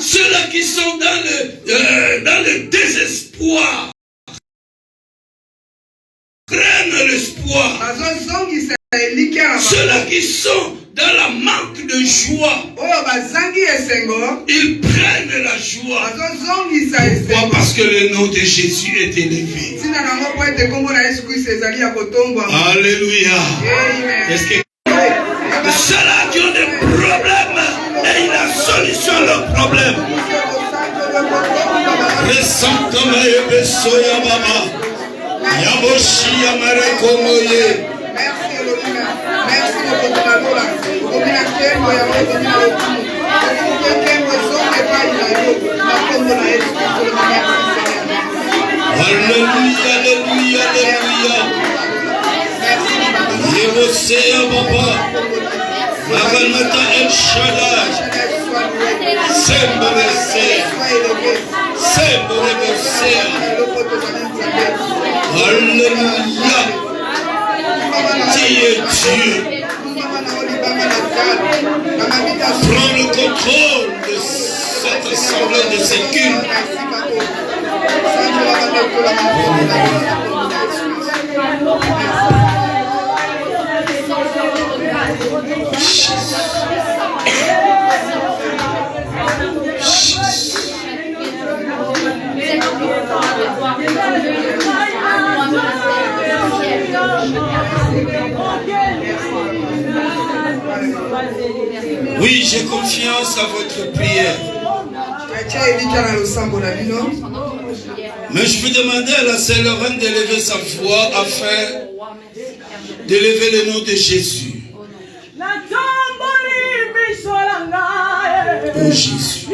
Ceux-là qui sont dans le désespoir prennent l'espoir. Ceux-là qui sont dans la manque de joie, ils prennent la joie. Pourquoi? Parce que le nom de Jésus est élevé. Alléluia. Est-ce que ceux-là qui ont des problèmes et il a solution à leurs problèmes? Alléluia, alléluia, alléluia. Yebosea Baba, Maranatha El Shaddai, Sembolesea, Sembolesea. Alléluia. Tu es Dieu. Prends le contrôle de cette assemblée de ces cultes. Oui, j'ai confiance à votre prière. Mais je peux demander à la sœur Lorraine d'élever sa voix afin d'élever le nom de Jésus. Oh Jésus.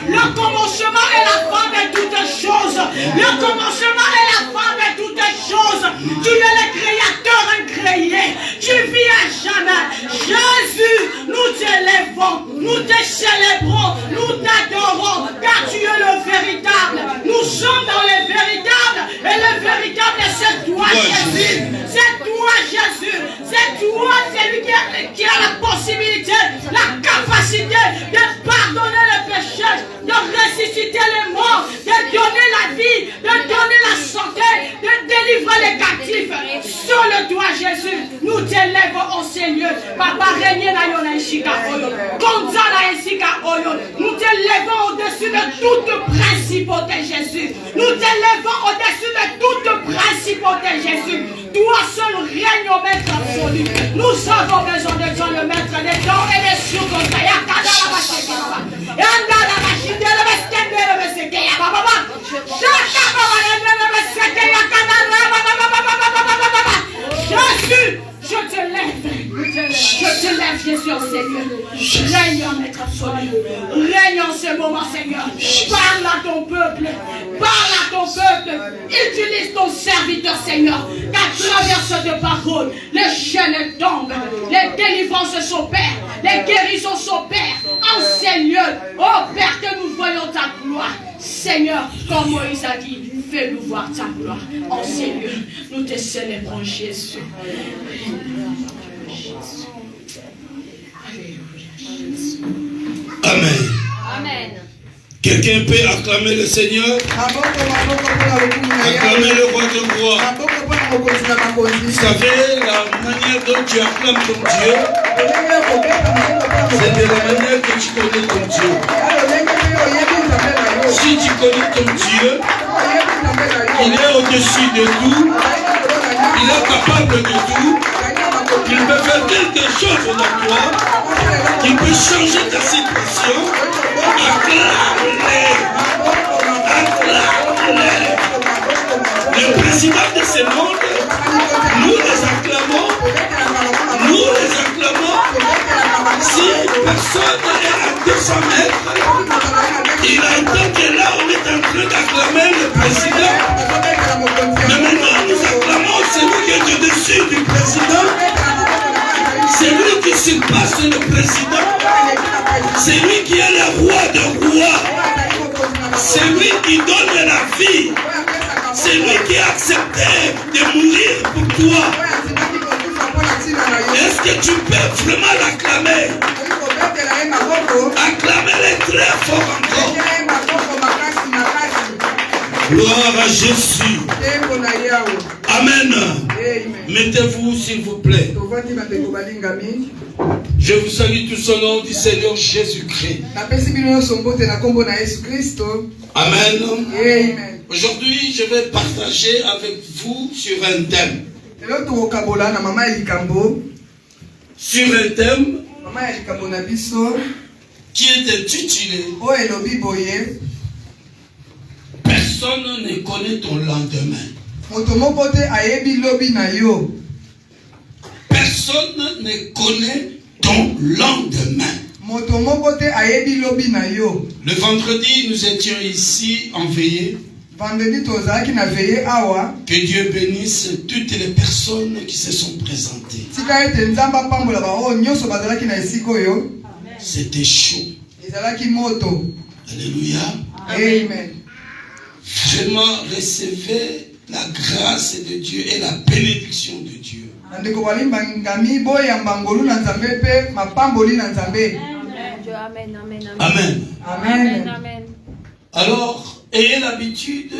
Le commencement est la fin de toutes choses. Le commencement est la fin de toutes choses. Tu es le créateur incréé. Tu vis à jamais. Jésus, nous t'élèvons, nous te célébrons, nous t'adorons, car tu es le véritable. Nous sommes dans le véritable, et le véritable, c'est toi, Jésus. C'est toi, Jésus. C'est toi, celui qui a la possibilité, la capacité de pardonner le péché, de ressusciter les morts, de donner la vie, de donner la santé, de délivrer les captifs. Seul toi, Jésus, nous t'élèvons au Seigneur. Papa, règne na yona ishika oyo. Konzala ishika oyo. Nous t'élèvons au-dessus de toute principauté, Jésus. Nous t'élèvons au-dessus de toute principauté, Jésus. Toi seul règne au maître absolu. Nous avons besoin de toi, le maître des temps et des cieux. Jésus, je te lève. Je te lève, Jésus, Seigneur. Règne en maître absolu. Règne en ce moment, Seigneur. Parle à ton peuple. Parle à ton peuple. Utilise ton serviteur, Seigneur. Qu'à travers cette parole, les chaînes tombent. Les délivrances s'opèrent. Les guérisons s'opèrent. En Seigneur. Oh Père, que nous voyons ta gloire. Seigneur, comme Moïse a dit, fais-nous voir ta gloire. En Seigneur, nous te célébrons, Jésus. Amen. Amen. Quelqu'un peut acclamer le Seigneur? Acclamer le roi de gloire. Vous savez la manière dont tu acclames ton Dieu? C'est de la manière que tu connais ton Dieu. Si tu connais ton Dieu, il est au-dessus de tout, il est capable de tout, il peut faire quelque chose dans toi, il peut changer ta situation. Acclame-les, acclame-les. Le président de ce monde, nous les acclamons, nous les acclamons. Si personne est à 200 mètres, il entend que là on est en train d'acclamer le président. Mais maintenant nous acclamons celui qui est au-dessus du président, celui qui surpasse le président, celui qui est le roi des rois, celui qui donne la vie, celui qui a accepté de mourir pour toi. Est-ce que tu peux vraiment l'acclamer? Acclamez-le très fort encore. Gloire à Jésus. Amen. Mettez-vous s'il vous plaît. Je vous salue tous au nom du Seigneur Jésus-Christ. Amen. Aujourd'hui, je vais partager avec vous sur un thème. Sur un thème qui est intitulé Personne ne connaît ton lendemain. Personne ne connaît ton lendemain. Le vendredi, nous étions ici en veillée. Que Dieu bénisse toutes les personnes qui se sont présentées. C'était chaud. Alléluia. Amen. Vraiment, recevez la grâce de Dieu et la bénédiction de Dieu. Amen. Amen. Alors, ayez l'habitude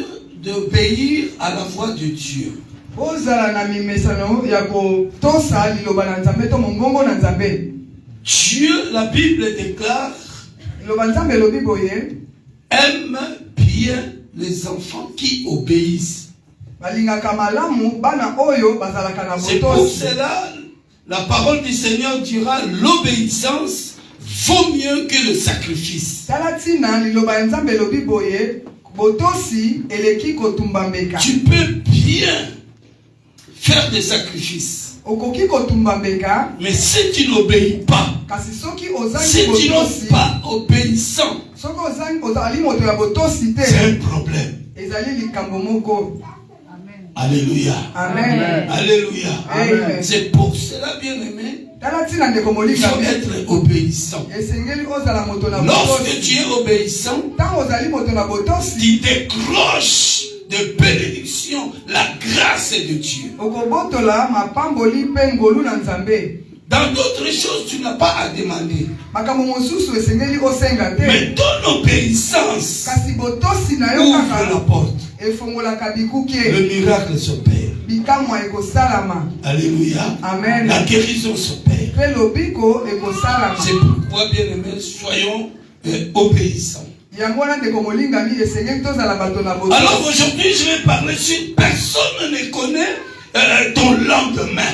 d'obéir à la voix de Dieu. Dieu, la Bible déclare, aime bien les enfants qui obéissent. C'est pour cela, la parole du Seigneur dira, l'obéissance vaut mieux que le sacrifice. Tu peux bien faire des sacrifices. Mais si tu n'obéis pas, si tu n'es pas obéissant, c'est un problème. Alléluia. Amen. Alléluia. Amen. C'est pour cela, bien aimé, il faut être obéissant. Lorsque tu es obéissant, tu décroches de bénédiction la grâce de Dieu. Dans d'autres choses, tu n'as pas à demander. Mais ton obéissance ouvre la porte. Le miracle s'opère. Alléluia. Amen. La guérison s'opère. C'est pourquoi, bien aimés, soyons obéissants. Alors aujourd'hui, je vais parler sur personne ne connaît ton lendemain.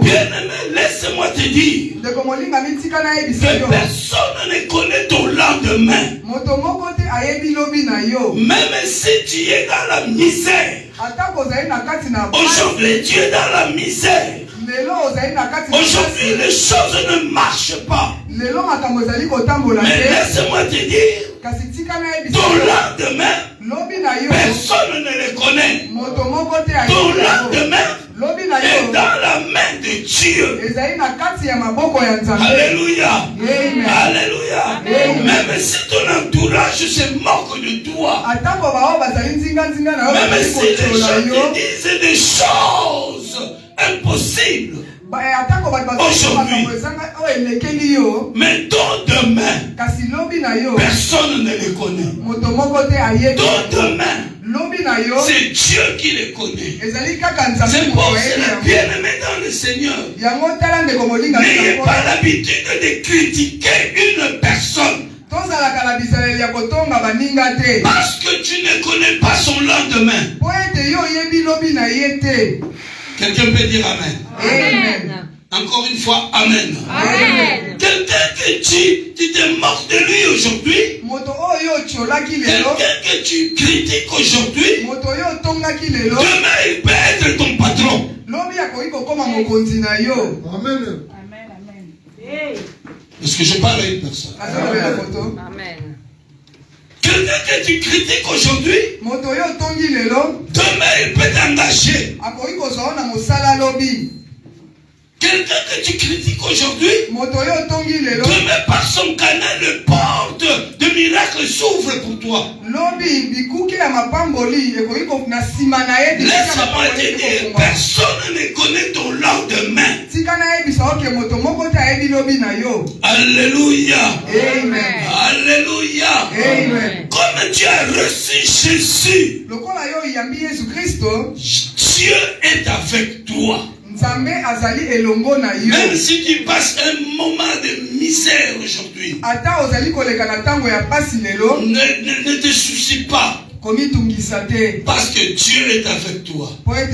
Bien aimé, laisse-moi te dire que personne ne connaît ton lendemain. Même si tu es dans la misère, aujourd'hui tu es dans la misère. Aujourd'hui les choses ne marchent pas. Mais laisse-moi te dire, ton lendemain, personne ne le connaît. Ton lendemain est dans la main de Dieu. Alléluia. Alléluia. Même si ton entourage se moque de toi, même si les gens te disent des choses impossibles aujourd'hui, mais ton demain, personne ne les connaît. Ton demain, C'est Dieu qui les connaît. C'est pour cela, bien-aimé dans le Seigneur, n'ayez pas l'habitude de critiquer une personne parce que tu ne connais pas son lendemain. Quelqu'un peut dire Amen. Amen. Encore une fois, Amen. Amen. Quelqu'un que tu te moques de lui aujourd'hui, quelqu'un que tu critiques aujourd'hui, demain il peut être ton patron. Amen. Est-ce que je parle à une personne? Amen. Quelqu'un que tu critiques aujourd'hui, demain il peut t'engager. Quelqu'un que tu critiques aujourd'hui, demain par son canal, le porte de miracles s'ouvre pour toi. Laisse-moi te dire, personne ne connaît ton lendemain. Alléluia. Amen. Alléluia. Amen. Comme tu as reçu Jésus, Dieu est avec toi. Même si tu passes un moment de misère aujourd'hui, ne te soucie pas. Parce que Dieu est avec toi. La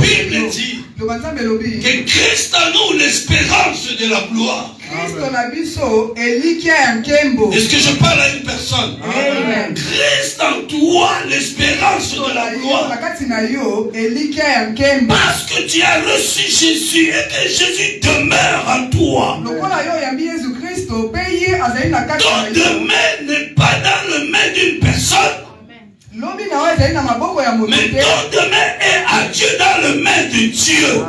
Bible dit que Christ en nous l'espérance de la gloire. Est-ce que je parle à une personne? Amen. Christ en toi l'espérance de la gloire. Parce que tu as reçu Jésus et que Jésus demeure en toi. Ton demain n'est pas dans le main d'une personne, mais ton demain est à Dieu, dans le main de Dieu.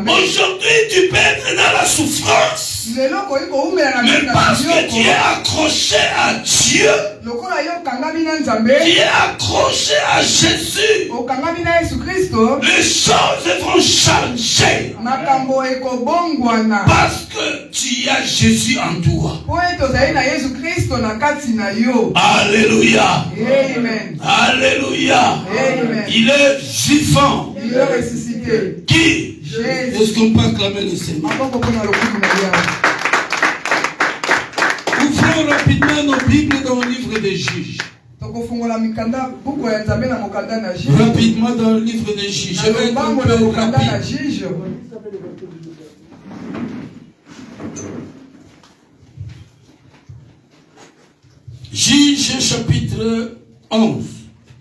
Aujourd'hui, tu peux être dans la souffrance, mais parce que tu es accroché à Dieu, tu es accroché à Jésus, les choses vont changer. Parce que tu as Jésus en toi. Alléluia. Amen. Alléluia. Amen. Il est vivant. Il est ressuscité. Qui? Jésus. Est-ce qu'on peut acclamer le Seigneur? Ouvrons rapidement nos Bibles dans le livre des Juges. Rapidement dans le livre des Juges. Je vais être un peu rapide. Juges chapitre 11.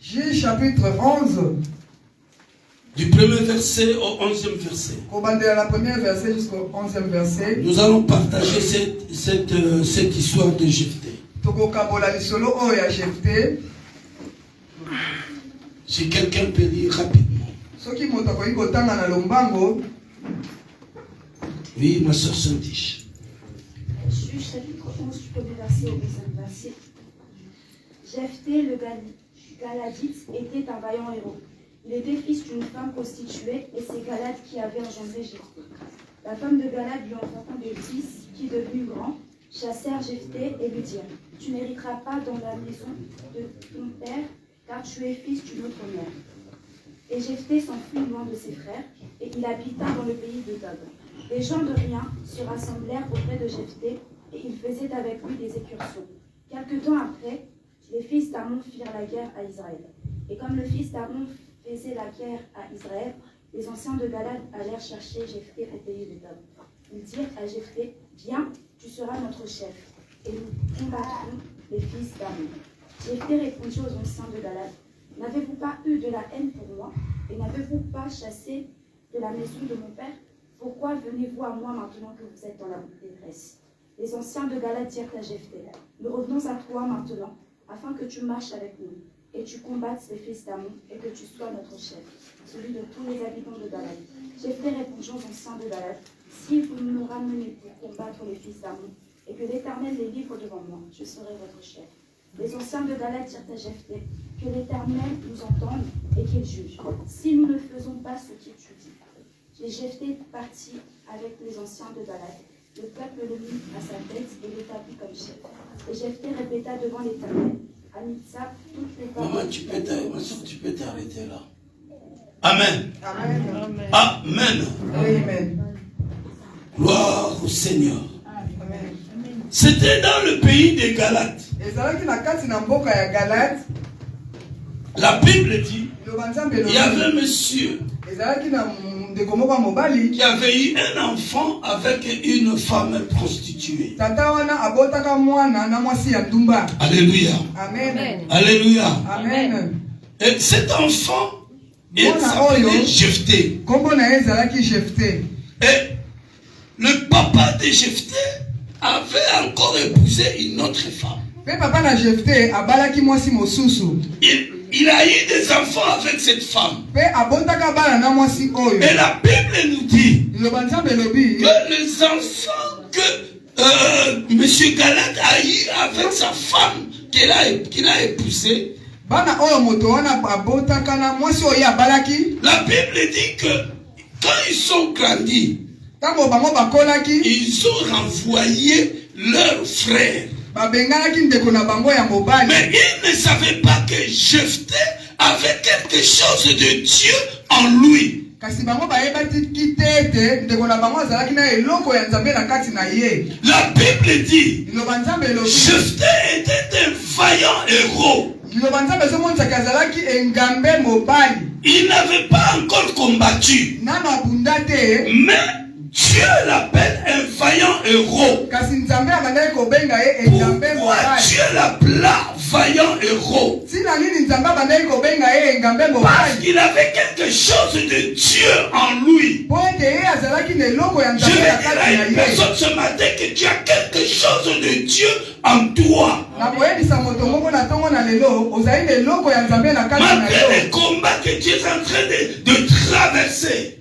Juges chapitre 11. Du premier verset au 11e verset. Nous allons partager cette histoire de Jephthé. Si quelqu'un peut lire rapidement. Oui, ma soeur Santiche. Juge chapitre 11 du premier verset au 11e verset. Jephthé le Galadite était un vaillant héros. Il était fils d'une femme prostituée et c'est Galad qui avait engendré Jephthé. La femme de Galad lui enfanta des fils qui, devenus grands, chassèrent Jephthé et lui dirent: Tu n'hériteras pas dans la maison de ton père, car tu es fils d'une autre mère. Et Jephthé s'enfuit loin de ses frères, et il habita dans le pays de Tob. Les gens de rien se rassemblèrent auprès de Jephthé, et ils faisaient avec lui des excursions. Quelque temps après, les fils d'Amon firent la guerre à Israël. Et comme le fils d'Amon faisait la guerre à Israël, les anciens de Galad allèrent chercher Jephthé au pays de Tob. Ils dirent à Jephthé: Viens, tu seras notre chef, et nous combattrons les fils d'Amon. Jephthé répondit aux anciens de Galad: N'avez-vous pas eu de la haine pour moi, et n'avez-vous pas chassé de la maison de mon père? Pourquoi venez-vous à moi maintenant que vous êtes dans la détresse? Les anciens de Galad dirent à Jephthé: Nous revenons à toi maintenant, afin que tu marches avec nous, et tu combattes les fils d'Amon, et que tu sois notre chef, celui de tous les habitants de Galad. Jephthé répondit aux anciens de Galad: Si vous nous ramenez pour combattre les fils d'Amon, et que l'Éternel les livre devant moi, je serai votre chef. Les anciens de Galad dirent à Jephthé: Que l'Éternel nous entende et qu'il juge, si nous ne faisons pas ce qu'il tu dis. Et Jephthé partit avec les anciens de Galad. Le peuple le mit à sa tête et l'établit comme chef. Et Jephthé répéta devant l'Éternel à Mitspa toutes les paroles. Maman, tu peux t'arrêter là. Amen. Amen. Amen. Amen. Gloire au Seigneur. Amen. C'était dans le pays des Galates. La Bible dit il y avait un monsieur qui avait eu un enfant avec une femme prostituée. Alléluia. Amen. Alléluia. Amen. Et cet enfant, il s'appelait Jephthé. Et le papa de Jephthé avait encore épousé une autre femme. Il a eu des enfants avec cette femme. Et la Bible nous dit que les enfants que M. Galate a eu avec sa femme qu'il a épousée, la Bible dit que quand ils sont grandis, ils ont renvoyé leurs frères. Mais ils ne savaient pas que Jephthé avait quelque chose de Dieu en lui. La Bible dit Jephthé était un vaillant héros. Il n'avait pas encore combattu. Mais Dieu l'appelle un vaillant héros. Pourquoi Dieu l'appela vaillant héros? Parce qu'il avait quelque chose de Dieu en lui. Je vais dire à une personne ce matin que tu as quelque chose de Dieu en toi. Malgré les combats que tu es en train de traverser,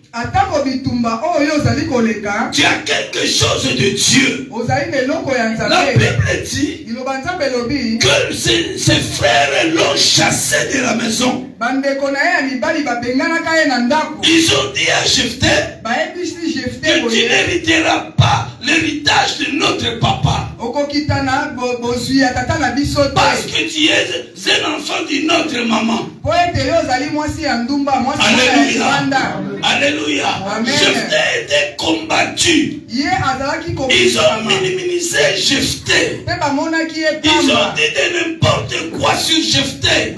tu as quelque chose de Dieu. La Bible dit que ses frères l'ont chassé de la maison. Ils ont dit à Jephthé que tu n'hériteras pas l'héritage de notre papa. Parce que tu es un enfant d'une autre maman. Alléluia. Alléluia. Jephthé était combattu. Ils ont minimisé Jephthé. Ils ont dit de n'importe quoi sur Jephthé.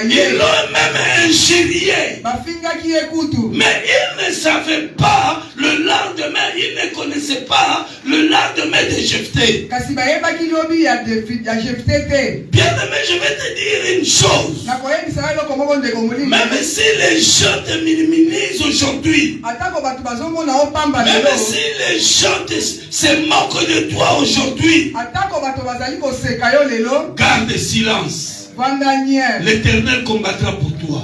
Ils l'ont même injurié. Mais ils ne savaient pas le lendemain. Ils ne connaissaient pas le lendemain de Jephthé. Bien aimé, je vais te dire une chose. Même si les gens te minimisent aujourd'hui, même si les gens se moquent de toi aujourd'hui, garde silence. L'Éternel combattra pour toi.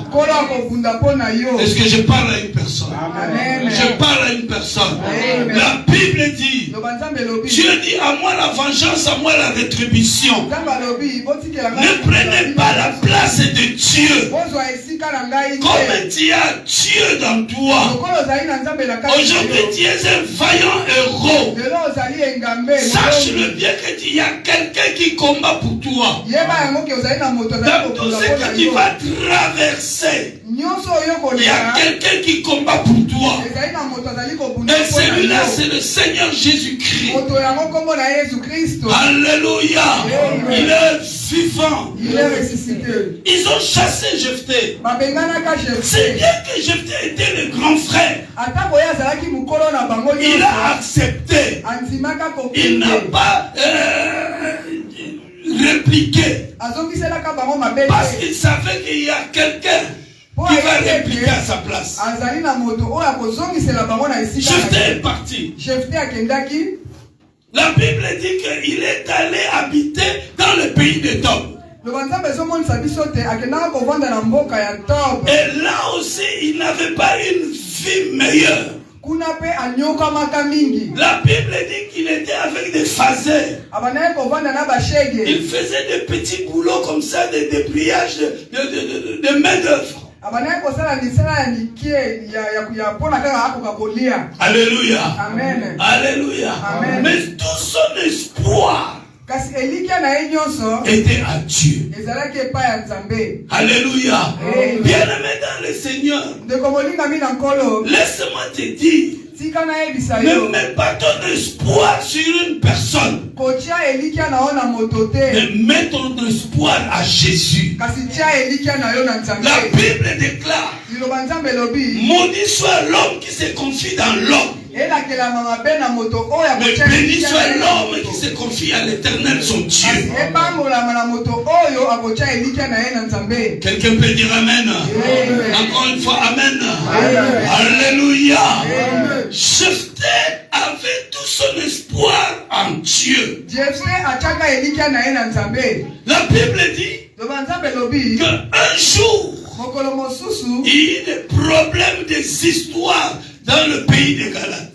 Est-ce que je parle à une personne? Amen. Je parle à une personne. Amen. La Bible dit, Dieu dit à moi la vengeance, à moi la rétribution. Ne prenez pas la place de Dieu. Comme tu as Dieu dans toi, aujourd'hui tu es un vaillant héros. Sache-le bien que tu y a quelqu'un qui combat pour toi. Dans tout ce que tu vas traverser, il y a quelqu'un qui combat pour toi. Et celui-là, c'est le Seigneur Jésus-Christ. Alléluia. Il est vivant. Ils ont chassé Jephthé. C'est bien que Jephthé était le grand frère. Il a accepté. Il n'a pas répliqué. Parce qu'il savait qu'il y a quelqu'un qui va répliquer à sa place. Jephthé est parti. La Bible dit qu'il est allé habiter dans le pays de Tob. Et là aussi, il n'avait pas une vie meilleure. La Bible dit qu'il était avec des phasers. Il faisait des petits boulots comme ça, des dépliages de main d'œuvre. Alléluia. Amen. Alléluia. Amen. Mais tout son espoir était à Dieu. Alléluia. Bien-aimé dans le Seigneur, laisse-moi te dire, ne mets pas ton espoir sur une personne, mais mets ton espoir à Jésus. La Bible déclare, maudit soit l'homme qui se confie dans l'homme, mais béni soit l'homme qui se confie à l'Éternel son Dieu. Quelqu'un peut dire Amen. Encore une fois Amen. Alléluia. Jephthé avait tout son espoir en Dieu. La Bible dit qu'un jour, il y a eu des problèmes, des histoires dans le pays de Galate.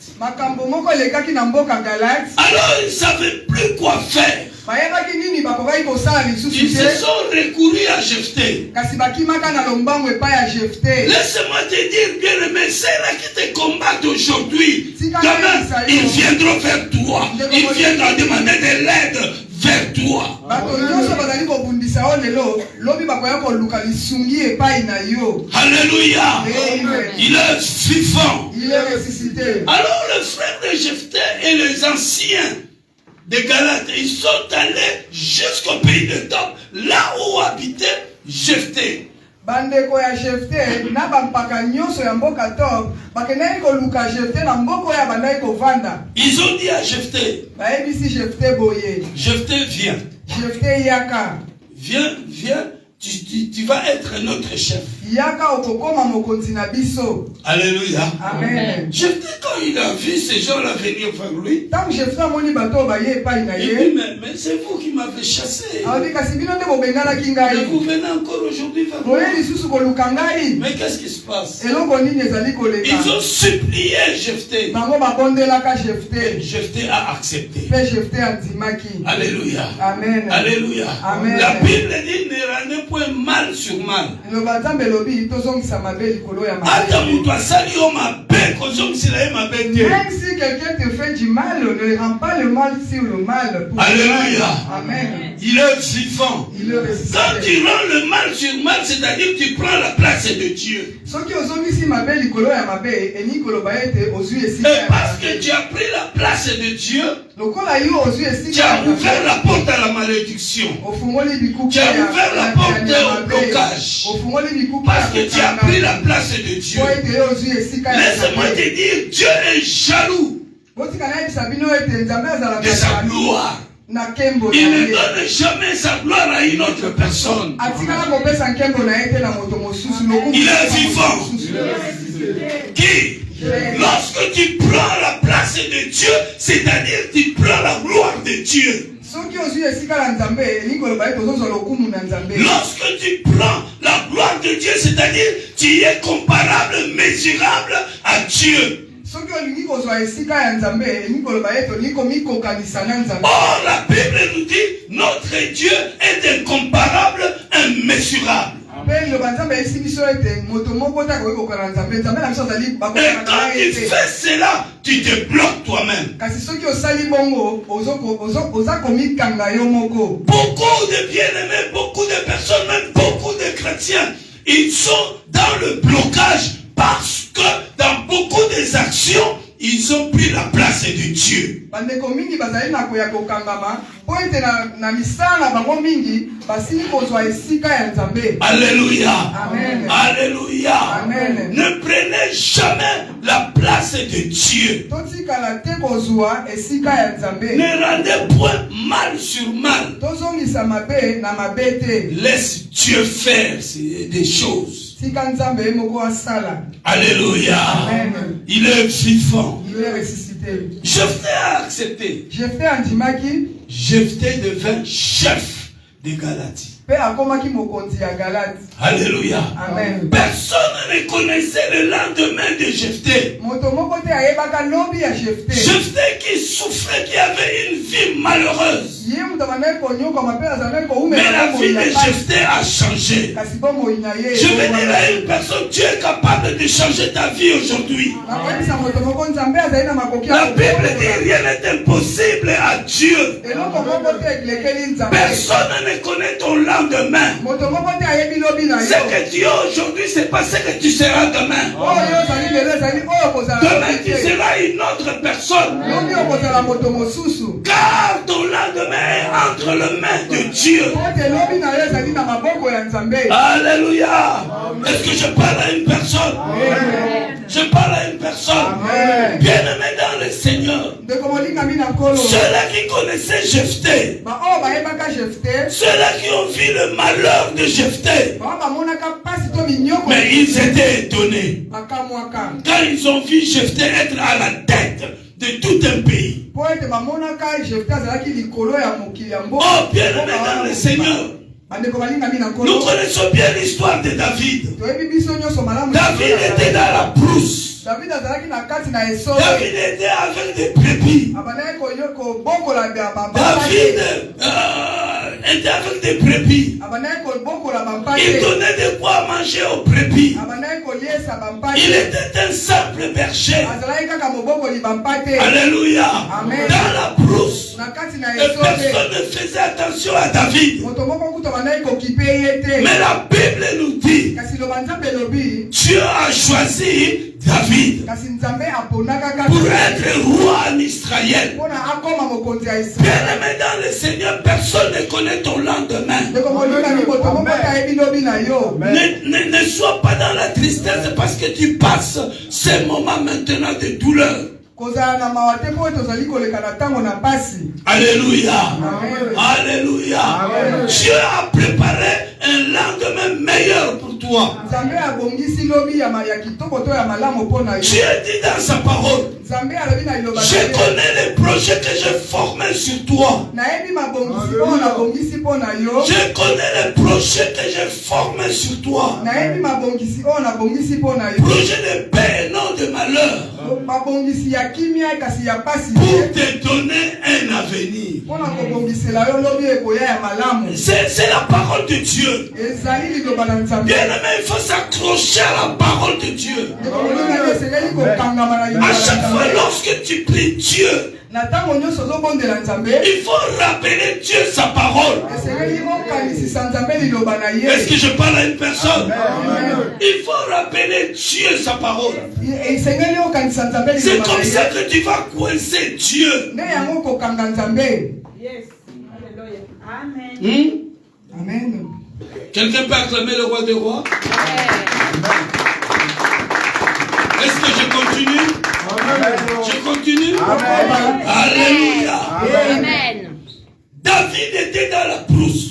Alors ils ne savaient plus quoi faire. Ils se sont recourus à Jephthé. Laisse-moi te dire, bien-aimé, c'est là qui te combattent aujourd'hui. Quand même, ils viendront vers toi. Ils viendront demander de l'aide vers toi. Alléluia. Il est vivant. Il est ressuscité. Alors le frère de Jephthé et les anciens de Galate, ils sont allés jusqu'au pays de Tob, là où habitait Jephthé. Bandeko ya Jephthé na bampaka nyonso ya mboka Tob bakendaki koluka Jephthé na mboko ya bandaki kovanda. Ils ont dit à Jephthé, bayebisi Jephthé boye, Jephthé viens. Jephthé yaka, viens, tu vas être notre chef. Yaka okokoma mokonzi na biso. Alléluia. Amen. Jephthé, quand il a vu ces gens-là venir vers lui, Tant Jephthé moni bato baye pa il inaye. dit, mais c'est vous qui m'avez chassé. Audi kasi bino nde bobengana Et kingai. vous venez encore aujourd'hui vers moi. Boye lisusu koluka ngai. Mais qu'est-ce qui se passe? Eloko nini ezali koleka. Ils ont supplié Jephthé. Bango babondelaka Jephthé. Jephthé a accepté. Pe Jephthé andimaki. Alléluia. Amen. Alléluia. Amen. La Bible dit ne rendez point mal sur mal. Loba Nzambe lobi tozongisa mabe likolo ya Ata mabe. mutu asali yo mabe kozongisela ye mabe te. Même si quelqu'un te fait du mal, ne rend pas le mal sur le mal. Pour Alléluia. le mal. Amen. Il est vivant. Il est ressuscité. Quand tu rends le mal sur mal, c'est-à-dire que tu prends la place de Dieu. Soki ozongisi mabe likolo ya mabe, eni koloba ete ozwi esika Et ya parce que mabe. tu as pris la place de Dieu, Lokola yo ozwi tu esika as ya ouvert la mabe. porte à la malédiction. Ofungoli bikuku Tu as ouvert la porte au blocage. Ofungoli bikuku Parce que tu as pris la place de Dieu. Po ete yo ozwi esika ya Laisse-moi mabe. te dire, Dieu est jaloux Botika na yebisa bino ete Nzambe azalaka de sa gloire. na nkembo Il na ne ye. donne jamais sa gloire à une autre personne. Atikala kopesa nkembo na ye te na moto mosusu. Lokumu Il est na vivant. mosusu. Qui? Lorsque tu prends la place de Dieu, c'est-à-dire tu prends la gloire de Dieu. Soki ozwi esika na Nzambe, elingi koloba ete ozozwa lokumu na Nzambe. Lorsque tu prends la gloire de Dieu, c'est-à-dire tu es comparable, mesurable à Dieu. Soki olingi kozwa esika ya Nzambe, elingi koloba ete olingi komikokanisa na Nzambe. Or, la Bible nous dit, notre Dieu est incomparable, immesurable. Pe loba Nzambe esi biso ete moto moko te akoki kokana Nzambe. Nzambe na biso azali Et bakokana quand na tu ye te. fais cela, tu te bloques toi-même. Kasi soki osali bongo, oza komikanga yo moko. Beaucoup de bien-aimés, beaucoup de personnes, même beaucoup de chrétiens, ils sont dans le blocage parce que dans beaucoup des actions, ils ont pris la place de Dieu. Bandeko mingi bazali na koya kokangama, po ete na misala na bango mingi, basili kozwa esika ya Nzambe. Alléluia. Amen. Alléluia. Amen. Ne prenez jamais la place de Dieu. Totikala te kozwa esika ya Nzambe. Ne rendez point mal sur mal. Tozongisa mabe na mabe te. Laisse Dieu faire des choses. Tika Nzambe moko asala. Alléluia. Amen. Il est vivant. Il est ressuscité. Jephthé a accepté. Jephthé andimaki, Jephthé devint chef de Galatie. pe akomaki mokonzi ya Galate. Alléluia. Amen. Personne ne connaissait le lendemain de Jephthé. Moto moko te ayebaka lobi ya Jephthé. Jephthé qui souffrait, qui avait une vie malheureuse. Mais la vie de Jephthé a changé. Je vais dire à une personne, tu es capable de changer ta vie aujourd'hui. La Bible dit rien n'est impossible à Dieu. Personne ne connaît ton lendemain. Ce que tu es aujourd'hui, c'est pas ce que tu seras demain. Demain, tu seras une autre personne. Car ton lendemain est entre les mains de Dieu. Alléluia. Est-ce que je parle à une personne? Je parle à une personne. Bien-aimé dans le Seigneur. Ceux-là qui connaissaient Jephthé, ceux-là qui ont vu le malheur de Jephthé, mais ils étaient étonnés quand ils ont vu Jephthé être à la tête de tout un pays. Oh, bien-aimé dans le Seigneur, nous connaissons bien l'histoire de David. David était dans la brousse. David était avec des brebis. David était avec des brebis. Il donnait de quoi manger aux brebis. Il était un simple berger. Alléluia. Dans la brousse. Et personne ne faisait attention à David. Mais la Bible nous dit, Dieu a choisi David pour être roi en Israël. Bien-aimé dans le Seigneur, personne ne connaît ton lendemain. Ne sois pas dans la tristesse parce que tu passes ces moments maintenant de douleur. Alléluia. Alléluia. Dieu a préparé un lendemain meilleur pour toi. Dieu dit dans sa parole, je connais les projets que j'ai formés sur toi. Je connais les projets que j'ai formés sur toi. Projet de paix et non de malheur. Pour te donner un avenir. C'est la parole de Dieu. Bien-aimé, il faut s'accrocher à la parole de Dieu. À chaque fois lorsque tu pries Dieu, il faut rappeler Dieu sa parole. Est-ce que je parle à une personne? Il faut rappeler Dieu sa parole. C'est comme ça que tu vas coincer Dieu. Amen. Quelqu'un peut acclamer le roi des rois? Est-ce que je continue? Je continue? Alléluia. Amen. David était dans la brousse.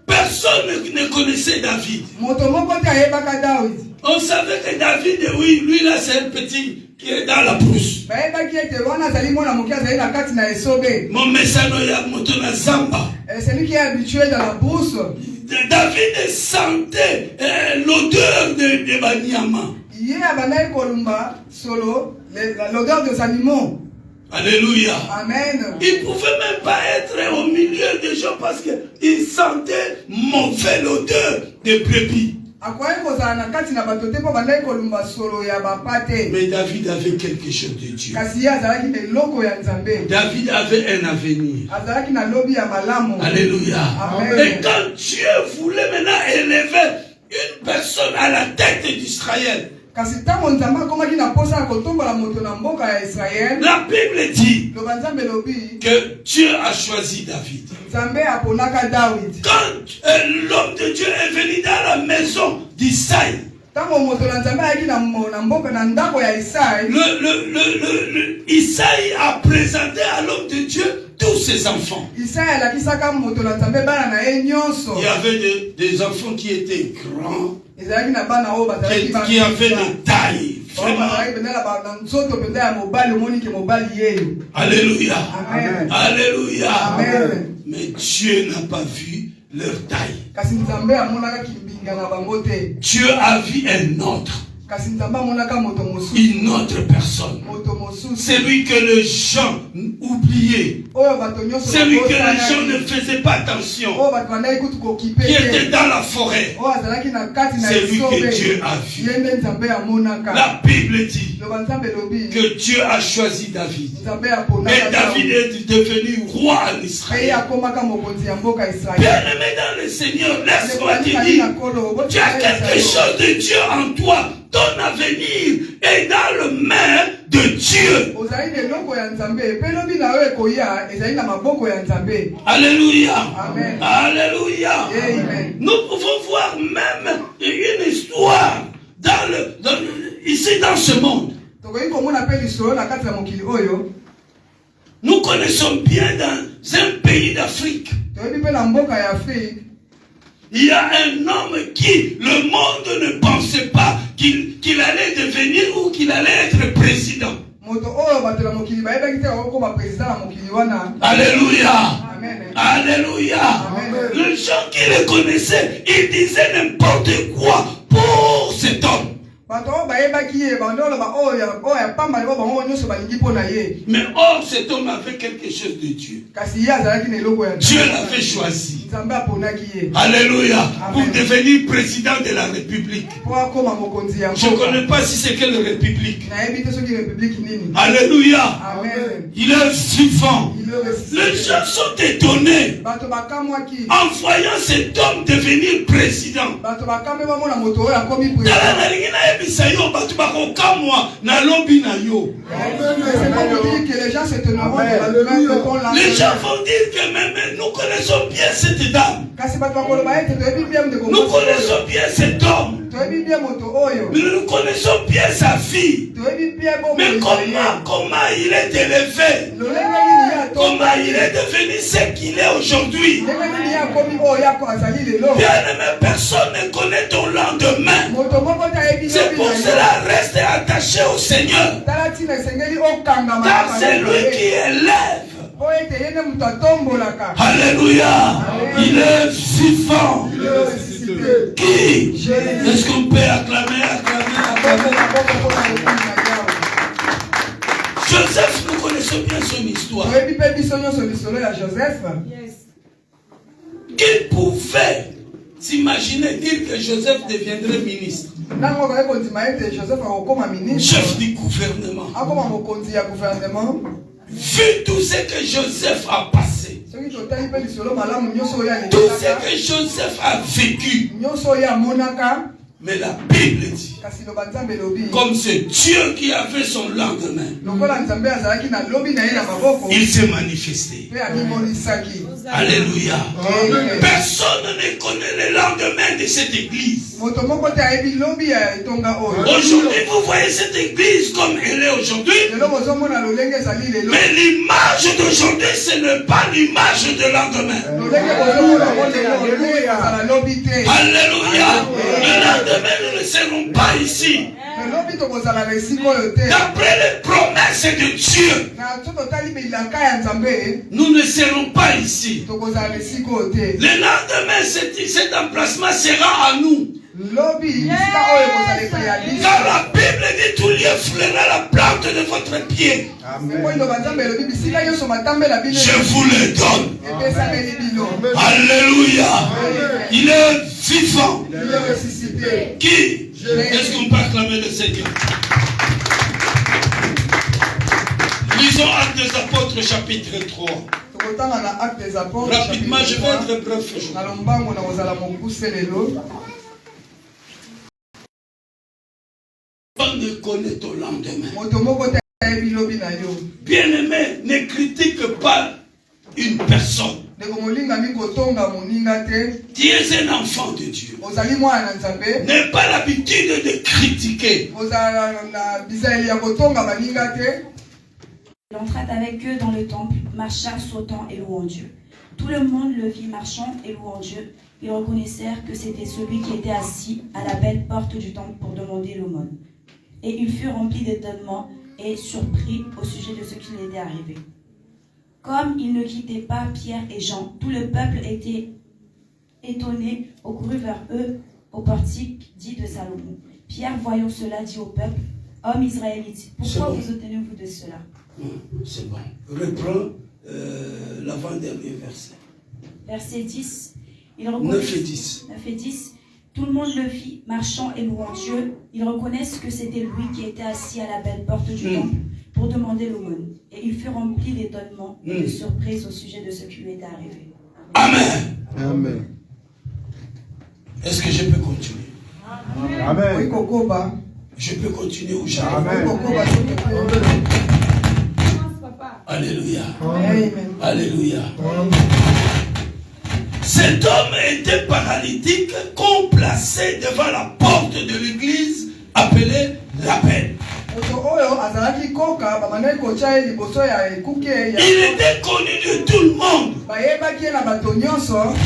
Personne ne connaissait David. On savait que David, oui, lui là c'est un petit qui est dans la brousse. Mon message est monté dans Zamba. Celui qui est habitué dans la brousse. David sentait l'odeur de Banyama. L'odeur des animaux. Alléluia. Amen. Il ne pouvait même pas être au milieu des gens parce qu'il sentait mauvais l'odeur des brebis. Mais David avait quelque chose de Dieu. David avait un avenir. Alléluia. Amen. Et quand Dieu voulait maintenant élever une personne à la tête d'Israël, la Bible dit que Dieu a choisi David. Quand l'homme de Dieu est venu dans la maison d'Isaïe, Isaïe a présenté à l'homme de Dieu tous ses enfants. Il y avait des enfants qui étaient grands, qui avaient des tailles. Alléluia. Amen. Alléluia. Amen. Mais Dieu n'a pas vu leur taille. Dieu a vu un autre. une autre personne. C'est lui que les gens oubliaient. C'est lui que les gens ne faisaient pas attention. Qui était dans la forêt. C'est lui que Dieu a vu. La Bible dit que Dieu a choisi David. Et David est devenu roi en Israël. Bien-aimé dans le Seigneur, laisse-moi te dire, tu as quelque chose de Dieu en toi. Ton avenir est dans le main de Dieu. Alléluia. Amen. Alléluia. Amen. Nous pouvons voir même une histoire ici dans ce monde. Nous connaissons bien dans un pays d'Afrique. Il y a un homme qui, le monde ne pensait pas qu'il allait devenir ou qu'il allait être président. Alléluia. Alléluia. Les gens qui le connaissaient, ils disaient n'importe quoi pour cet homme. Mais or, cet homme avait quelque chose de Dieu. Dieu l'avait choisi. Alléluia. Pour devenir président de la République. Je ne connais pas si c'est quelle République. Alléluia. Il est vivant. Les gens sont étonnés en voyant cet homme devenir président. Les gens vont dire que même nous connaissons bien cette dame. Nous connaissons bien cet homme. Nous connaissons bien sa fille. Mais comment il est élevé? Comment il est devenu ce qu'il est aujourd'hui? Bien-aimé, personne ne connaît ton lendemain. C'est pour cela, reste attaché au Seigneur. Car c'est lui qui élève. Alléluia. Il est vivant. Qui? Est-ce qu'on peut acclamer? Joseph, nous connaissons bien son histoire. Qu'il pouvait s'imaginer dire que Joseph deviendrait ministre. Chef du gouvernement. Vu tout ce que Joseph a passé, tout ce que Joseph a vécu, mais la Bible dit, comme c'est Dieu qui avait son lendemain, il s'est manifesté. Alléluia. Personne ne connaît le lendemain de cette église. Aujourd'hui, vous voyez cette église comme elle est aujourd'hui. Mais l'image d'aujourd'hui, ce n'est pas l'image de lendemain. Alléluia. Le lendemain, nous ne serons pas ici. D'après les promesses de Dieu, nous ne serons pas ici. Le lendemain, cet emplacement sera à nous. Car la Bible dit tout lieu fleura la plante de votre pied. Je vous le donne. Alléluia. Il est vivant. Qui? Est-ce qu'on peut acclamer le Seigneur? Lisons Actes des Apôtres chapitre 3. Rapidement, je vais être bref aujourd'hui. On ne connaît au lendemain. Bien-aimé, ne critique pas une personne. Tu es un enfant de Dieu. N'aie pas l'habitude de critiquer. Il entra avec eux dans le temple, marcha, sautant et louant Dieu. Tout le monde le vit marchant et louant Dieu. Ils reconnaissèrent que c'était celui qui était assis à la belle porte du temple pour demander l'aumône. Et ils furent remplis d'étonnement et surpris au sujet de ce qui leur était arrivé. Comme ils ne quittaient pas Pierre et Jean, tout le peuple était étonné, au courut vers eux au portique dit de Salomon. Pierre, voyant cela, dit au peuple, hommes israélites, pourquoi vous étonnez-vous de cela? C'est bon. Reprends l'avant-dernier verset. Verset 10. 9 et 10. 9 et 10. Tout le monde le vit, marchant et louant Dieu. Ils reconnaissent que c'était lui qui était assis à la belle porte du temple pour demander l'aumône. Et il fut rempli d'étonnement et de surprise au sujet de ce qui lui était arrivé. Amen. Amen. Est-ce que je peux continuer? Amen. Je peux continuer ou jamais? Amen. Alléluia. Amen. Alléluia. Cet homme était paralytique qu'on plaçait devant la porte de l'église appelée la Belle. Il était connu de tout le monde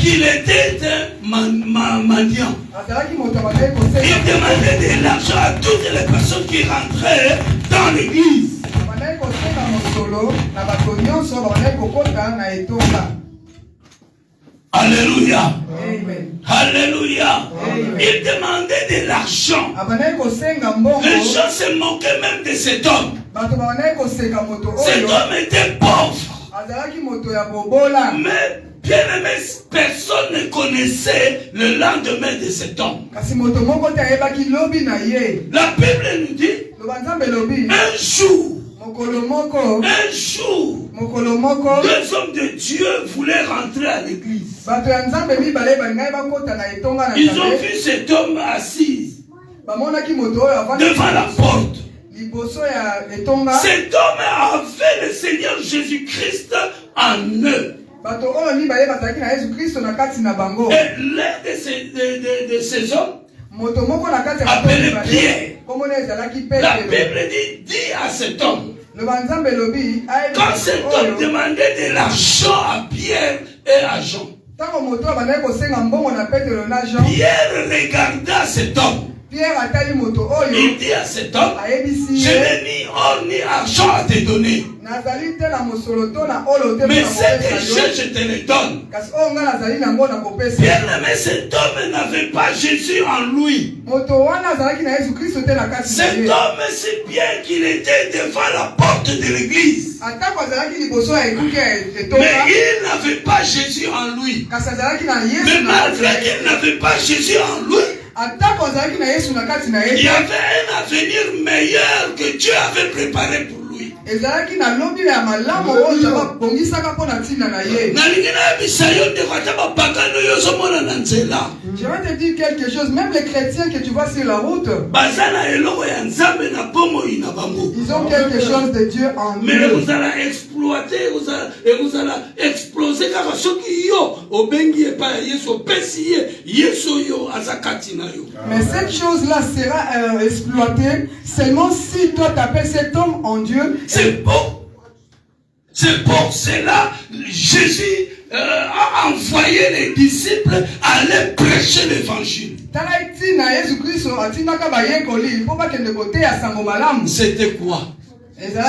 qu'il était un mendiant. Il demandait de l'argent à toutes les personnes qui rentraient dans l'église. Alléluia. Amen. Alléluia. Il demandait de l'argent. Les gens se moquaient même de cet homme. Cet homme était pauvre. Mais bien aimé, personne ne connaissait le lendemain de cet homme. La Bible nous dit un jour, deux hommes de Dieu voulaient rentrer à l'église. Ils ont vu cet homme assis devant la porte. Cet homme avait le Seigneur Jésus-Christ en eux. Et l'un de ces hommes, appelé Pierre, la Bible dit à cet homme, quand cet homme demandait de l'argent à Pierre et à Jean, Pierre regarda cet homme. Il dit à cet homme, je n'ai ni or ni argent à te donner. Mais je te le donne. Bien aimé, cet homme n'avait pas Jésus en lui. Cet homme, c'est bien qu'il était devant la porte de l'église. Mais il n'avait pas Jésus en lui. Mais malgré qu'il n'avait pas Jésus en lui, il y avait un avenir meilleur que Dieu avait préparé pour lui. Je vais te dire quelque chose, même les chrétiens que tu vois sur la route, ils ont quelque chose de Dieu en eux. Mais vous allez exploiter, vous allez exploser car ce qui yo obengi et pas yeso pesiye yeso yo azakati na yo. Mais cette chose-là sera exploitée seulement si toi t'appelles cet homme en Dieu. C'est pour cela Jésus a envoyé les disciples à aller prêcher l'évangile. C'était quoi?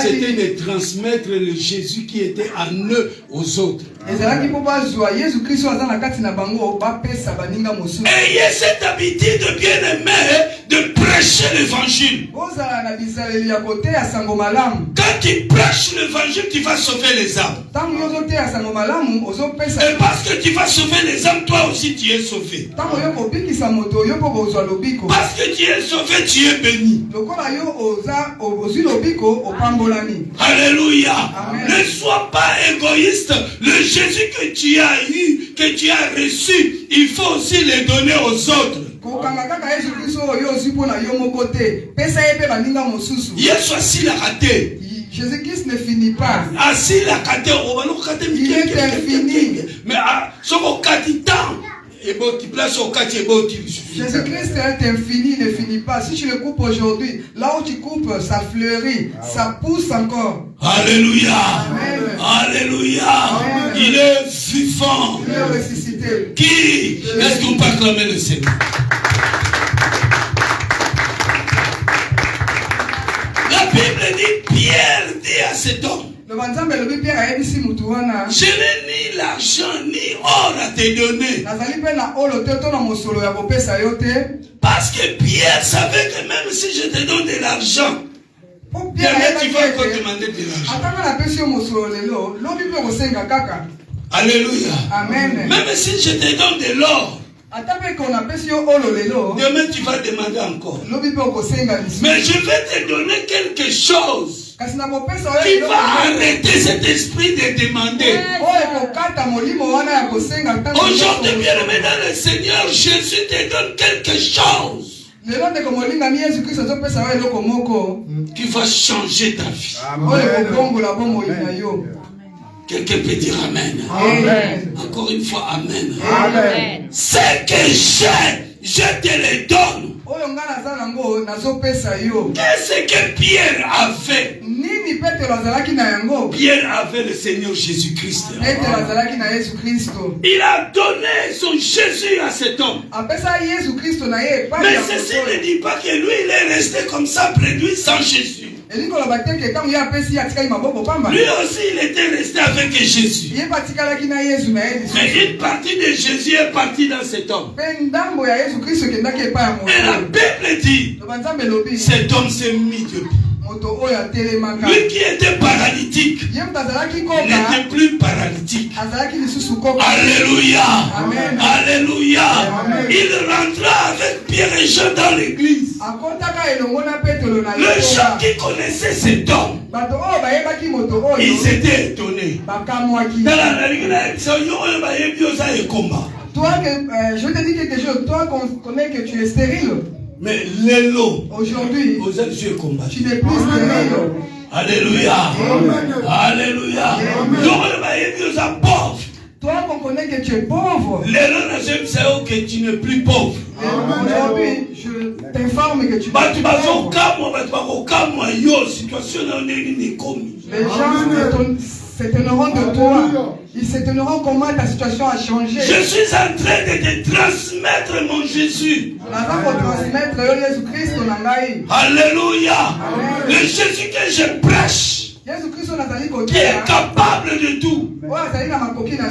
C'était de transmettre le Jésus qui était en eux aux autres. Ayez cette habitude bien aimé de prêcher l'évangile. Quand tu prêches l'évangile, tu vas sauver les âmes. Et parce que tu vas sauver les âmes, toi aussi tu es sauvé. Parce que tu es sauvé, tu es béni. Alléluia. Amen. Ne sois pas égoïste. Le Jésus que tu as eu, que tu as reçu, il faut aussi le donner aux autres. Yesu assis la raté. Jésus-Christ ne finit pas. Assis la raté. Il est infini. Mais ce qu'on dit tant. Jésus-Christ est infini, il ne finit pas. Si tu le coupes aujourd'hui, là où tu coupes, ça fleurit, ça pousse encore. Alléluia. Amen. Alléluia. Amen. Il est vivant. Il est ressuscité. Qui? Est-ce qu'on peut acclamer le Seigneur? La Bible dit, Pierre dit à cet homme, je n'ai ni l'argent ni or à te donner. Parce que Pierre savait que même si je te donne de l'argent, demain tu vas encore demander de l'argent. Alléluia. Amen. Même si je te donne de l'or, demain tu vas demander encore. Mais je vais te donner quelque chose qui va arrêter cet esprit de demander. Aujourd'hui, bien-aimé dans le Seigneur, Jésus te donne quelque chose qui va changer ta vie. Quelqu'un peut dire Amen. Amen. Encore une fois, Amen. Amen. Ce que j'ai, je te le donne. Qu'est-ce que Pierre a fait? Pierre avait le Seigneur Jésus-Christ. Il a donné son Jésus à cet homme. Mais ceci ne dit pas que lui, il est resté comme ça près de lui sans Jésus. Lui aussi, il était resté avec Jésus. Mais une partie de Jésus est partie dans cet homme. Et la Bible dit, cet homme s'est mis debout. Lui qui était paralytique n'était plus paralytique. Alléluia. Amen. Alléluia. Amen. Il rentra avec Pierre et Jean dans l'église. Les gens qui connaissaient cet homme, ils étaient étonnés. Toi, je te dis quelque chose. Toi, qu'on connaît que tu es stérile. Mais l'élo, aujourd'hui, tu n'es plus stérile. Alléluia. Alléluia. Toi, qu'on connaît que tu es pauvre. Que tu n'es plus pauvre. Aujourd'hui, je t'informe que tu es pauvre. Les gens s'étonneront de toi. Ils s'étonneront comment ta situation a changé. Je suis en train de te transmettre mon Jésus. Alléluia. Le Jésus que je prêche, qui est capable de tout.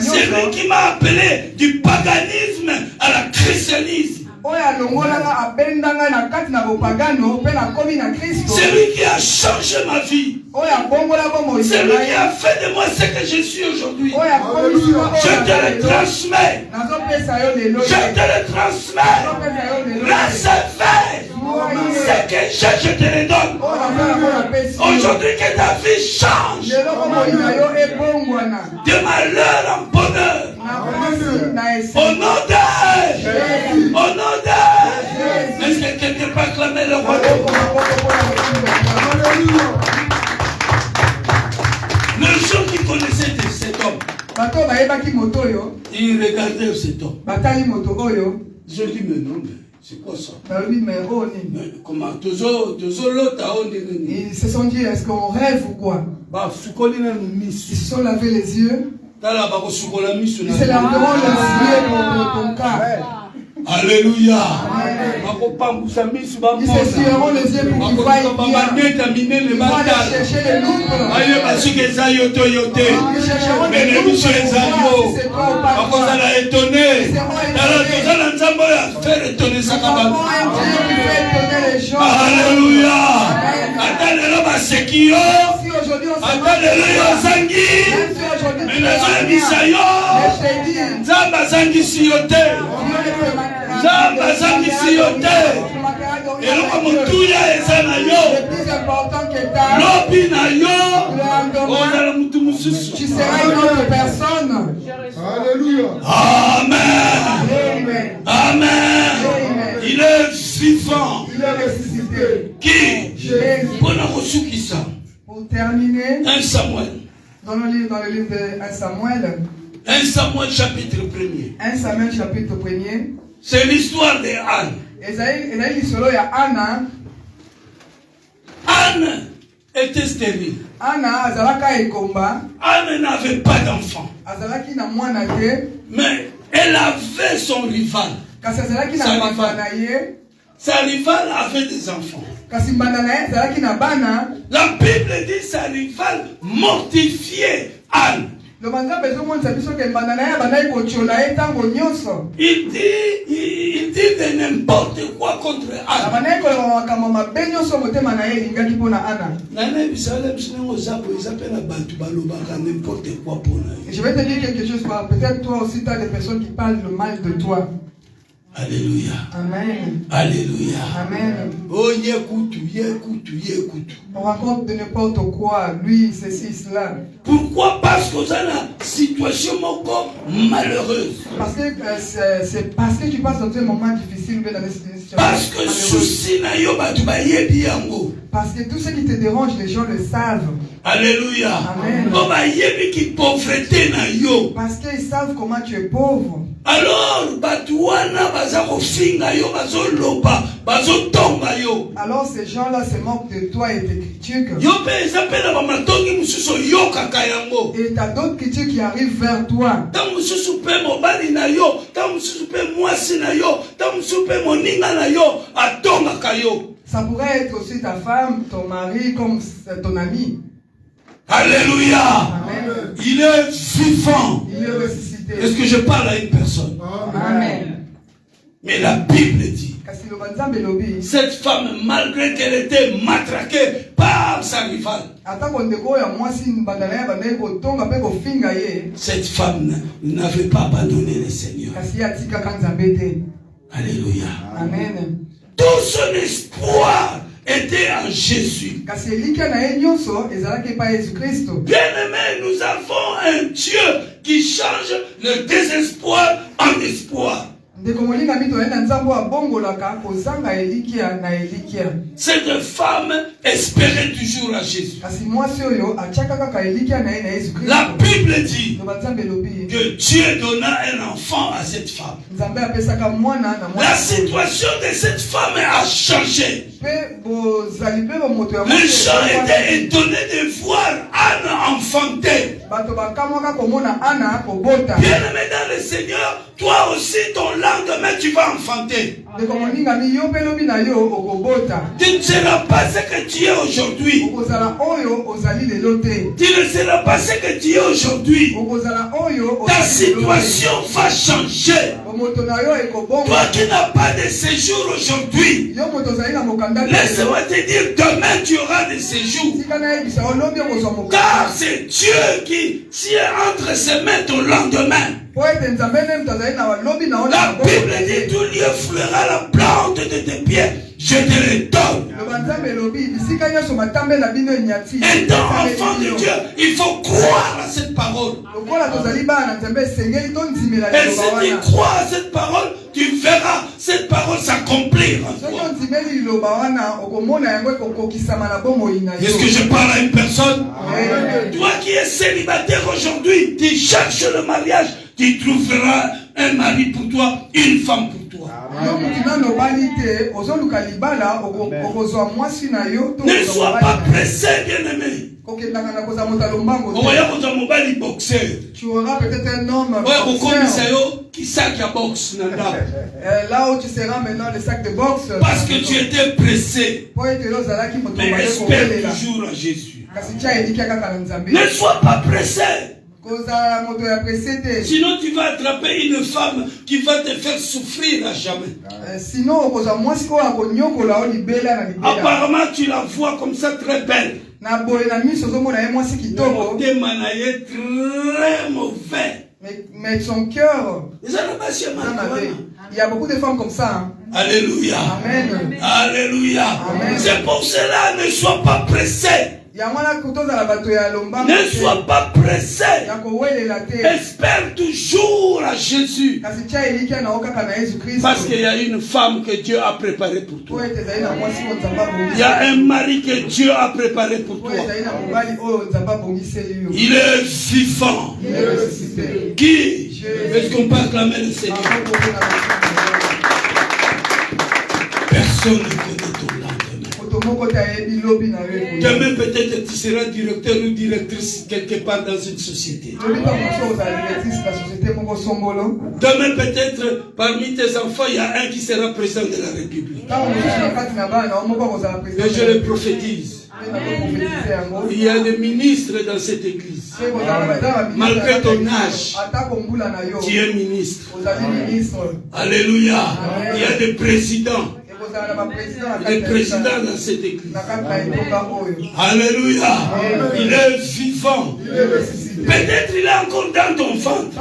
C'est lui qui m'a appelé du paganisme à la christianisme. C'est lui qui a changé ma vie. C'est lui qui a fait de moi ce que je suis aujourd'hui. Je te le transmets. Je te le transmets. Recevez ce que je te le donne. Aujourd'hui que ta vie change. De malheur en bonheur. Au nom de Jésus. Au nom de Jésus. Est-ce que quelqu'un peut acclamer le roi? Le jour qui connaissait cet homme, il regardait cet homme. Je dis, mais non, mais c'est quoi ça? Mais comment? Ils se sont dit, est-ce qu'on rêve ou quoi? Ils se sont lavé les yeux. Ils se laveront les yeux pour ton cas. Alléluia. Ils se sueront les yeux pour qu'ils voient bien. Ils vont aller chercher les loupes. Ils chercheront des loupes pour voir si c'est toi ou pas toi. Ils seront étonnés. Nous avons un Dieu qui fait étonner les gens. Alléluia. Si aujourd'hui on se tu seras une autre personne. Alléluia. Amen. Amen. Il est vivant. Il est ressuscité. Qui? Pour terminer, 1 Samuel. Dans le livre de 1 Samuel. 1 Samuel chapitre 1er. 1 Samuel chapitre 1er. C'est l'histoire de Anne. Anne était stérile. Anne n'avait pas d'enfant. Mais elle avait son rival. Sa rivale avait des enfants. La Bible dit sa rivale mortifiait Anne. Il dit de n'importe quoi contre Anne. Je vais te dire quelque chose, peut-être toi aussi tu as des personnes qui parlent le mal de toi. Alléluia. Amen. Alléluia. Amen. Oh, yekutu. On raconte de n'importe quoi, lui, ceci, cela. Pourquoi? Parce que vous avez une situation malheureuse. Parce que c'est parce que tu passes dans un moment difficile, dans des situations. Parce que souci na yo batu bayebi yango. Parce que tout ce qui te dérange, les gens le savent. Alléluia. Amen. Oh bayebi ki pauvreté na yo. Parce qu'ils savent comment tu es pauvre. Alors batuana baza kofinga yo bazoloba bazotonga yo. Alors ces gens-là se moquent de toi et te critiquent. Yo pe ezapena ba matongi mususu yo kaka yango. Et t'as d'autres critiques qui arrivent vers toi. Ta mususu pe mobali na yo, ta mususu pe mwasi na yo, ta mususu pe moninga na yo atonga kayo. Ça pourrait être aussi ta femme, ton mari, comme ton ami. Alléluia. Amen. Il est vivant. Il est ressuscité. Est-ce que je parle à une personne? Amen. Mais la Bible dit, cette femme, malgré qu'elle était matraquée par sa rivale, cette femme n'avait pas abandonné le Seigneur. Alléluia. Amen. Tout son espoir était en Jésus. Bien-aimé, nous avons un Dieu qui change le désespoir en espoir. Cette femme espérait toujours à Jésus. La Bible dit que Dieu donna un enfant à cette femme. La situation de cette femme a changé. Les gens étaient étonnés de voir Anne enfanter. Bien-aimé dans le Seigneur, toi aussi ton lendemain tu vas enfanter. Tu ne seras pas ce que tu es aujourd'hui. Tu ne seras pas ce que tu es aujourd'hui. Ta situation va changer. Toi qui n'as pas de séjour aujourd'hui, laisse-moi te dire, demain tu auras des séjours. Car c'est Dieu qui tient entre ses mains ton lendemain. La Bible dit, tout lieu fleura la plante de tes pieds, je te le donne. Étant enfant de Dieu, il faut croire à cette parole. Et si tu crois à cette parole, tu verras cette parole s'accomplir en toi. Est-ce que je parle à une personne? Toi qui es célibataire aujourd'hui, tu cherches le mariage, tu trouveras un mari pour toi, une femme pour toi. Ne sois pas pressé, bien-aimé. Tu auras peut-être un homme là où tu seras maintenant le sac de boxe. Parce que tu étais pressé. Mais espère toujours à Jésus. Ne sois pas pressé. Sinon tu vas attraper une femme qui va te faire souffrir à jamais. Apparemment tu la vois comme ça très belle. Mais très mauvais. Mais son cœur, il y a beaucoup de femmes comme ça. Hein? Alléluia. Amen. Alléluia. C'est pour cela, ne sois pas pressé. Ne sois pas pressé. Espère toujours à Jésus. Parce qu'il y a une femme que Dieu a préparée pour toi. Il y a un mari que Dieu a préparé pour toi. Il est vivant. Qui? Est-ce qu'on peut acclamer le Seigneur? Personne ne connaît ton lendemain. Demain peut-être tu seras directeur ou directrice quelque part dans une société. Demain peut-être parmi tes enfants il y a un qui sera président de la République. Et je le prophétise. Il y a des ministres dans cette église. Malgré ton âge, tu es ministre. Alléluia. Il y a des présidents. Il est président dans cette église. Alléluia. Il est vivant. Peut-être il est encore dans ton ventre.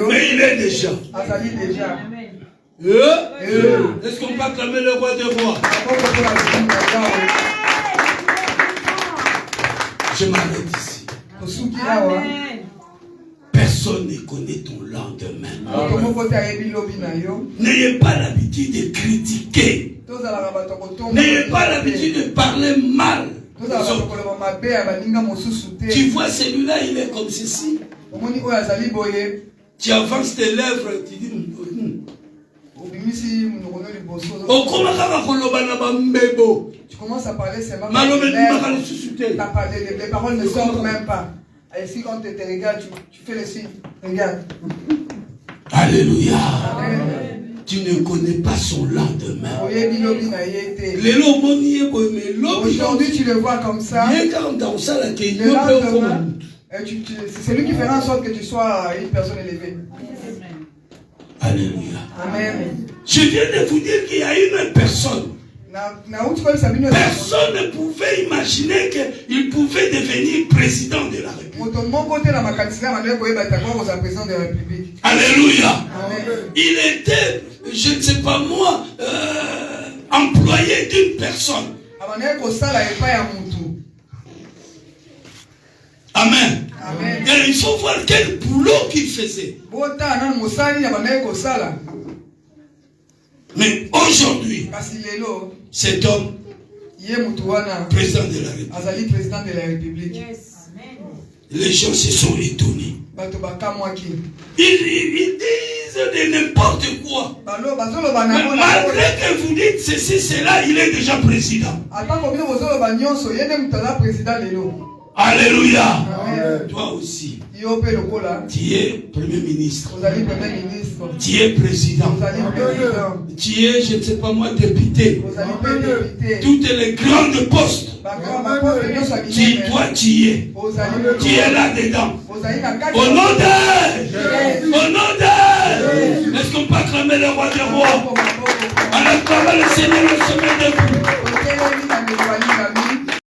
Mais il est déjà. Est-ce qu'on peut acclamer le roi des rois? Je m'arrête ici. Personne ne connaît ton lendemain. N'ayez pas l'habitude de critiquer. N'ayez pas l'habitude de parler mal. Tu vois celui-là, il est comme ceci. Tu avances tes lèvres, tu dis... Tu commences à parler seulement. Les paroles ne sortent même pas. Et si quand tu te regardes, tu fais le signe. Regarde. Alléluia. Tu ne connais pas son lendemain. Aujourd'hui, tu le vois comme ça. C'est lui qui fera en sorte que tu sois une personne élevée. Alléluia. Amen. Je viens de vous dire qu'il y a une personne. Personne ne pouvait imaginer qu'il pouvait devenir président de la République. Alléluia. Il était, je ne sais pas moi, employé d'une personne. Amen. Amen. Et il faut voir quel boulot qu'il faisait. Mais aujourd'hui, cet homme, président de la République, les gens se sont étonnés. Ils disent de n'importe quoi. Mais malgré que vous dites ceci, cela, il est déjà président. Alléluia. Amen. Toi aussi, tu es premier ministre. Tu es président. Tu es, je ne sais pas moi, député. Toutes les grandes postes. Toi, tu es. Tu es là-dedans. Au nom d'elle. Au nom d'elle. Est-ce qu'on peut acclamer le roi des rois? On acclame le Seigneur le sommet de vous.